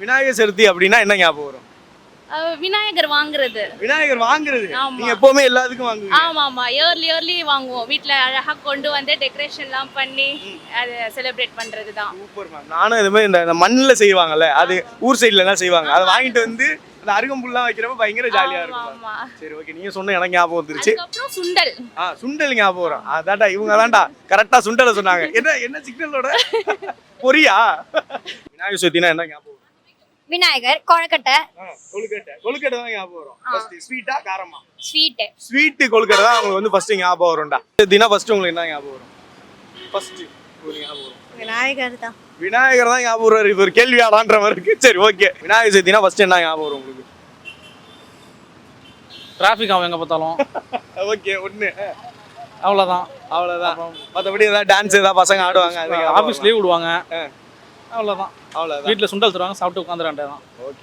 விநாயகர் சதுர்த்தி அப்படின்னா என்ன ஞாபகம் வரும்? விநாயகர் வாங்குறது. விநாயகர் வாங்குறது. ஆமா. நீங்க எப்பவுமே எல்லாத்துக்கும் வாங்குவீங்க. ஆமா இயர்லி வாங்குவோம். வீட்ல அழகா கொண்டு வந்து டெக்கரேஷன்லாம் பண்ணி அதை செலிப்ரேட் பண்றது தான். Super ma'am. நானும் இது மாதிரி இந்த மண்ணில் செய்வாங்கல்ல, அது ஊர் சைடுல தான் செய்வாங்க. அதை வாங்கிட்டு வந்து அந்த அருகம்புல்லாம் வைக்கிறப்ப பயங்கர ஜாலியா இருக்கும். ஆமா. சரி ஓகே, நீங்க சொன்ன எனக்கு ஞாபகம் வந்துருச்சு. அதுக்கப்புறம் சுண்டல். சுண்டல் ஞாபகம் வரும். அதான்டா இவங்க தான்டா கரெக்டா சுண்டலை சொன்னாங்க. என்ன சிக்னலோட பொரியா? விநாயகர் சதுர்த்தினா என்ன ஞாபகம் வரும்? விநாயகர், கொழுக்கட்டை. கொழுக்கட்டை தான் ஞாபகம் வரும். ஃபர்ஸ்ட் ஸ்வீட்டா காரமா? ஸ்வீட் கொழுக்கட்டை தான் உங்களுக்கு வந்து ஃபர்ஸ்ட் ஞாபகம் வரும்டா. தினா ஃபர்ஸ்ட் உங்களுக்கு என்ன ஞாபகம் வரும்? ஃபர்ஸ்ட் ஒரு ஞாபகம் வரும். விநாயகர் தான். விநாயகர் தான் ஞாபகம் வரும். இது ஒரு கேள்வியாடான்ற மாதிரி இருக்கு. சரி ஓகே, விநாயகர் சதுர்த்தினா ஃபர்ஸ்ட் என்ன ஞாபகம் வரும் உங்களுக்கு? டிராஃபிக் ஆகும் எங்க பார்த்தாலும். ஓகே, ஒண்ணு அவ்வளோதான். மற்றபடி ஏதாவது டான்ஸ் ஏதாவது பசங்க ஆடுவாங்க, அது ஆஃபீஸ் லீவ் விடுவாங்க. அவ்வளோதான். அவ்வளோதான். வீட்டில் சுண்டல் தருவாங்க, சாப்பிட்டு உட்காந்துட வேண்டியதான். ஓகே,